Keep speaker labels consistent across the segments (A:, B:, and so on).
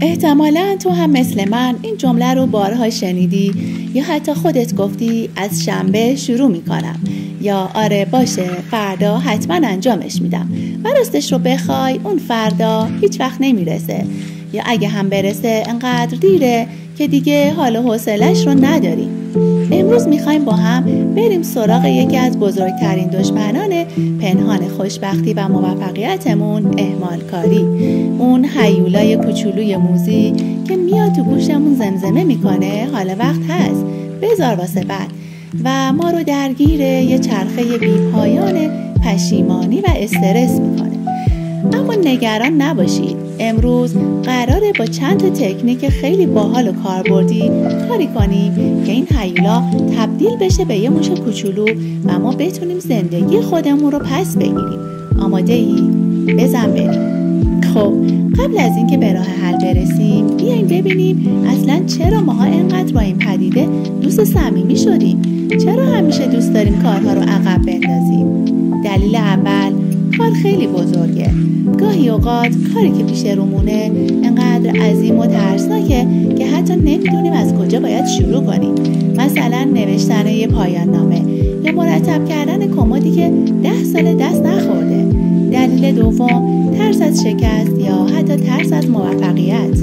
A: احتمالاً تو هم مثل من این جمله رو بارها شنیدی یا حتی خودت گفتی از شنبه شروع میکنم یا آره باشه فردا حتما انجامش میدم و راستش رو بخوای اون فردا هیچ وقت نمیرسه یا اگه هم برسه انقدر دیره که دیگه حال و حوصله‌اش رو نداری. امروز میخوایم با هم بریم سراغ یکی از بزرگترین دشمنان پنهان خوشبختی و موفقیتمون، اهمال کاری. اون هیولای کوچولوی موزی که میاد تو گوشمون زمزمه میکنه حال وقت هست، بذار واسه بعد، و ما رو درگیر یه چرخه بی‌پایان پشیمانی و استرس میکنه. اما نگران نباشید، امروز قراره با چند تا تکنیک خیلی باحال و کاربردی کاری کنیم که این هیولا تبدیل بشه به یه موش کوچولو و ما بتونیم زندگی خودمون رو پس بگیریم. آماده ای؟ بزن بریم. خب قبل از اینکه به راه حل برسیم بیایم ببینیم اصلا چرا ماها اینقدر با این پدیده دوست صمیمی شدیم. چرا همیشه دوست داریم کارها رو عقب بندازیم؟ دلیل اول، کار خیلی بزرگه. گاهی اوقات کاری که پیش رومونه انقدر عظیم و ترسناکه که حتی نمیدونیم از کجا باید شروع کنیم. مثلا نوشتن یه پایان نامه یا مرتب کردن کمدی که 10 سال دست نخورده. دلیل دوم، ترس از شکست یا حتی ترس از موفقیت.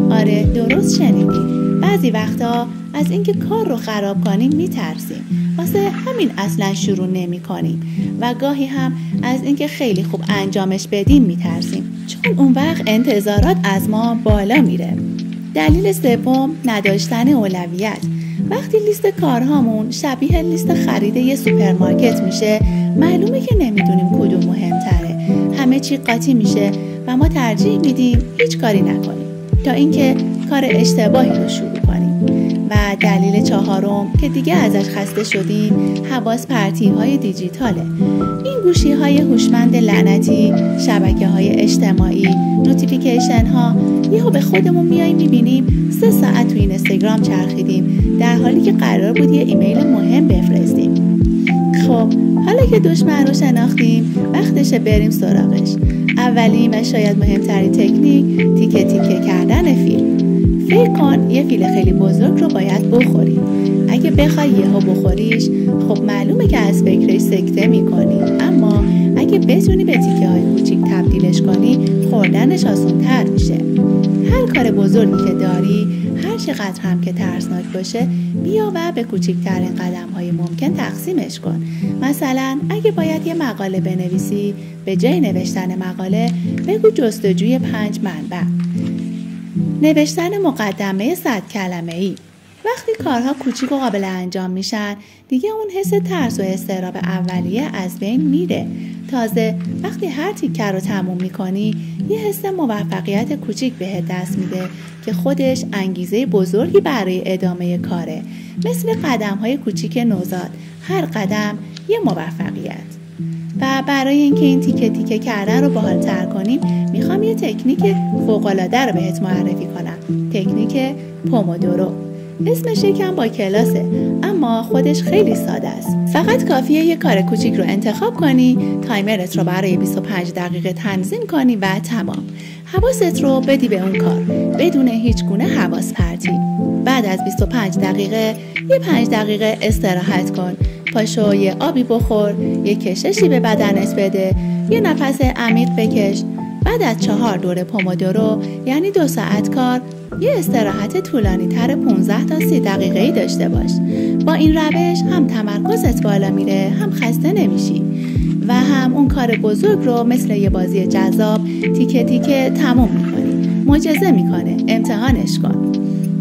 A: آره درست شنیدی، بعضی وقتا از اینکه کار رو خراب کنیم میترسیم، واسه همین اصلا شروع نمی کنیم و گاهی هم از اینکه خیلی خوب انجامش بدیم میترسیم، چون اون وقت انتظارات از ما بالا میره. دلیل سوم، نداشتن اولویت. وقتی لیست کارهامون شبیه لیست خرید یه سوپرمارکت میشه، معلومه که نمیدونیم کدوم مهمتره. همه چی قاطی میشه و ما ترجیح میدیم هیچ کاری نکنیم تا اینکه کار اشتباهی رو شروع کنیم. و دلیل چهارم که دیگه ازش خسته شدیم، حواس پرتی های دیجیتاله. این گوشی های هوشمند لعنتی، شبکه های اجتماعی، نوتیفیکیشن ها، یهو به خودمون میاییم میبینیم 3 ساعت تو این اینستاگرام چرخیدیم در حالی که قرار بود یه ایمیل مهم بفرستیم. خب حالا که دشمن رو شناختیم وقتشه بریم سراغش. اولین و شاید مهمترین تکنیک، تیکه تیکه کردن فیل. فکر کن یه فیل خیلی بزرگ رو باید بخوری. اگه بخوای یهو بخوریش، خب معلومه که از فکرش سکته میکنی، اما اگه بتونی به تیکه های کوچیک تبدیلش کنی خوردنش آسان‌تر میشه. هر کار بزرگی که داری، هر چقدر هم که ترسناک باشه، بیا و به کوچکترین قدم‌های ممکن تقسیمش کن. مثلا اگه باید یه مقاله بنویسی، به جای نوشتن مقاله بگو جستجوی 5 منبع. نوشتن مقدمه 100 کلمه‌ای. وقتی کارها کوچیک و قابل انجام میشن، دیگه اون حس ترس و اضطراب اولیه از بین میره. تازه وقتی هر تیکه رو تموم میکنی، یه حس موفقیت کوچیک بهت دست میده که خودش انگیزه بزرگی برای ادامه کاره. مثل قدم‌های کوچیک نوزاد، هر قدم یه موفقیت. و برای اینکه این تیکه تیکه کردن رو باحال‌تر کنیم، میخوام یه تکنیک فوق‌العاده رو بهت معرفی کنم. تکنیک پومودورو. اسمش یکم با کلاسه، اما خودش خیلی ساده است. فقط کافیه یه کار کوچیک رو انتخاب کنی، تایمرت رو برای 25 دقیقه تنظیم کنی و تمام. حواست رو بدی به اون کار بدون هیچ گونه حواس پرتی. بعد از 25 دقیقه یه 5 دقیقه استراحت کن. پاشو یه آبی بخور، یه کششی به بدنت بده، یه نفس عمیق بکش. بعد از 4 دوره پومودورو، یعنی 2 ساعت کار، یه استراحت طولانی تر 15 تا 30 دقیقه‌ای داشته باش. با این روش هم تمرکزت بالا میره، هم خسته نمیشی و هم اون کار بزرگ رو مثل یه بازی جذاب تیکه تیکه تموم میکنی. معجزه میکنه، امتحانش کن.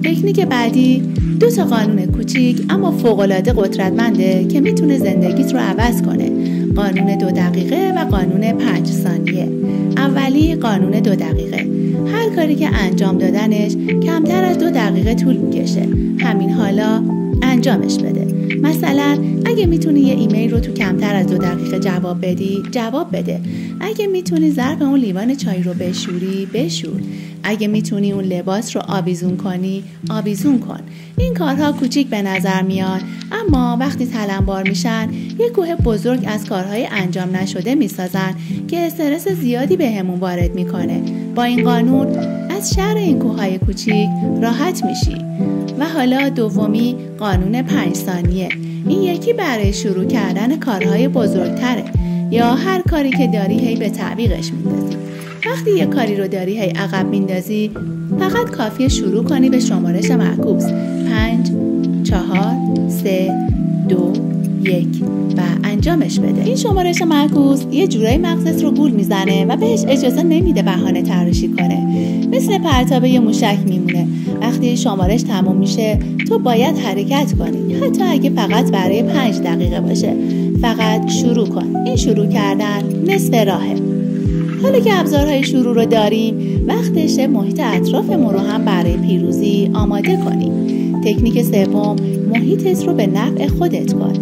A: تکنیک بعدی 2 تا قانون کوچیک اما فوق‌العاده قدرتمنده که میتونه زندگیت رو عوض کنه. قانون 2 دقیقه و قانون 5 ثانیه. اولی قانون 2 دقیقه. هر کاری که انجام دادنش کمتر از 2 دقیقه طول میکشه، همین حالا انجامش بده. مثلا اگه میتونی یه ایمیل رو تو کمتر از 2 دقیقه جواب بدی، جواب بده. اگه میتونی ظرف اون لیوان چای رو بشوری، بشور. اگه میتونی اون لباس رو آویزون کنی، آویزون کن. این کارها کوچیک به نظر میان، اما وقتی تلمبار میشن یه کوه بزرگ از کارهای انجام نشده میسازن که استرس زیادی بهمون وارد میکنه. با این قانون از شر این کوههای کوچیک راحت میشی. و حالا دومی قانون 5 ثانیه. این یکی برای شروع کردن کارهای بزرگتره یا هر کاری که داری هی به تعویقش میندازی. وقتی یه کاری رو داری هی عقب میندازی، فقط کافیه شروع کنی به شمارش معکوس 5 4 3 2 1 و انجامش بده. این شمارش معکوس یه جورایی مغزت رو گول میزنه و بهش اجازه نمیده بهانه تراشی کنه. مثل پرتاب یه موشک میمونه. وقتی شمارش تموم میشه تو باید حرکت کنی، حتی اگه فقط برای 5 دقیقه باشه. فقط شروع کن. این شروع کردن نصف راهه. حالا که ابزارهای شروع رو داریم، وقتشه محیط اطرافمون رو هم برای پیروزی آماده کنیم. تکنیک سوم، محیطت رو به نفع خودت کن.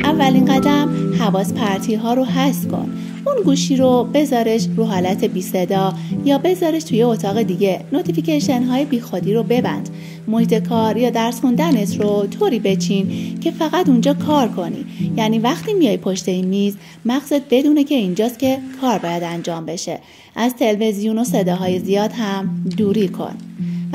A: اولین قدم، حواس پرتی ها رو حذف کن. اون گوشی رو بذارش رو حالت بی صدا یا بذارش توی اتاق دیگه. نوتیفیکیشن های بی خودی رو ببند. محیط کار یا درس خوندنت رو طوری بچین که فقط اونجا کار کنی. یعنی وقتی میای پشت این میز، مغزت بدونه که اینجاست که کار باید انجام بشه. از تلویزیون و صداهای زیاد هم دوری کن.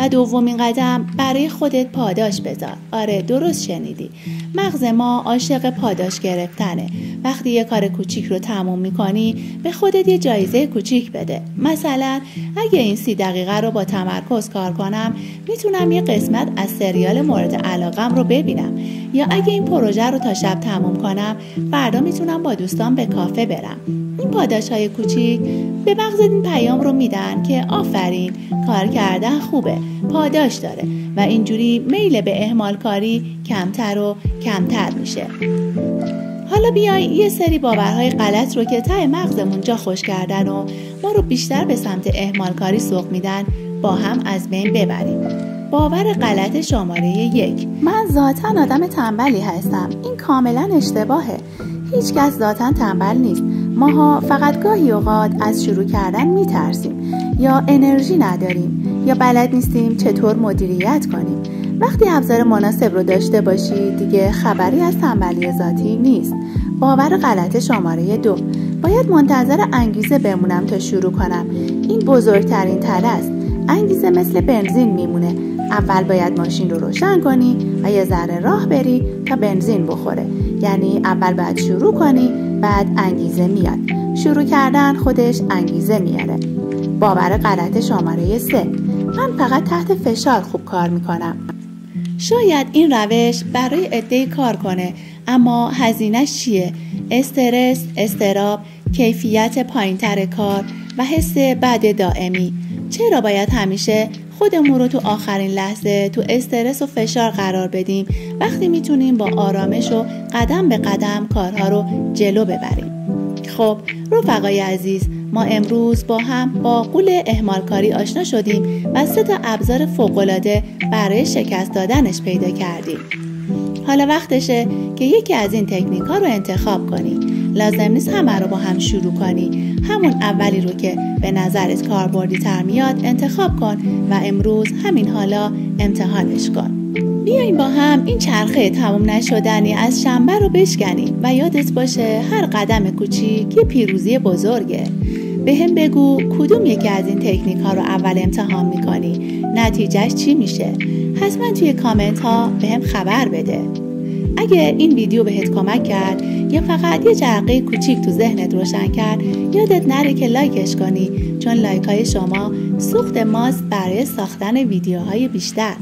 A: و دومین قدم، برای خودت پاداش بذار. آره درست شنیدی. مغز ما عاشق پاداش گرفتنه. وقتی یه کار کوچیک رو تموم میکنی، به خودت یه جایزه کوچیک بده. مثلا اگه این 30 دقیقه رو با تمرکز کار کنم، میتونم یه قسمت از سریال مورد علاقم رو ببینم. یا اگه این پروژه رو تا شب تموم کنم، فردا میتونم با دوستان به کافه برم. این پاداش‌های کوچیک به مغزت این پیام رو میدن که آفرین، کار کردن خوبه، پاداش داره و اینجوری میل به اهمال کاری کمتر و کمتر میشه. حالا بیای یه سری باورهای غلط رو که ته مغزمون جا خوش کردن و ما رو بیشتر به سمت اهمال کاری سوق میدن با هم از بین ببریم. باور غلط شماره 1، من ذاتاً آدم تنبلی هستم. این کاملا اشتباهه. هیچ کس ذاتاً تنبل نیست. ماها فقط گاهی اوقات از شروع کردن میترسیم یا انرژی نداریم یا بلد نیستیم چطور مدیریت کنیم. وقتی ابزار مناسب رو داشته باشی دیگه خبری از تنبلی ذاتی نیست. باور غلط شماره 2، باید منتظر انگیزه بمونم تا شروع کنم. این بزرگترین تله است. انگیزه مثل بنزین میمونه. اول باید ماشین رو روشن کنی و یه ذره راه بری تا بنزین بخوره. یعنی اول باید شروع کنی، بعد انگیزه میاد. شروع کردن خودش انگیزه میاره. باور غلط شماره 3، من فقط تحت فشار خوب کار میکنم. شاید این روش برای عده‌ای کار کنه، اما هزینه‌اش چیه؟ استرس، اضطراب، کیفیت پایین‌تر کار و حس بد دائمی. چرا باید همیشه خودمون رو تو آخرین لحظه تو استرس و فشار قرار بدیم وقتی میتونیم با آرامش و قدم به قدم کارها رو جلو ببریم؟ خب رفقای عزیز، ما امروز با هم با غول اهمالکاری آشنا شدیم و 3 ابزار فوق‌العاده برای شکست دادنش پیدا کردیم. حالا وقتشه که یکی از این تکنیک‌ها رو انتخاب کنی. لازم نیست همه رو با هم شروع کنی. همون اولی رو که به نظرت کاربردی تر میاد انتخاب کن و امروز همین حالا امتحانش کن. بیاین با هم این چرخه تمام نشدنی از شنبه رو بشکنیم و یادت باشه هر قدم کوچیک یه پیروزی بزرگه. به هم بگو کدوم یکی از این تکنیک ها رو اول امتحان میکنی؟ نتیجهش چی میشه؟ حتما توی کامنت ها به هم خبر بده. اگه این ویدیو بهت کمک کرد یا فقط یه جرقه کوچیک تو ذهنت روشن کرد، یادت نره که لایکش کنی، چون لایک های شما سوخت ماست برای ساختن ویدیوهای بیشتر.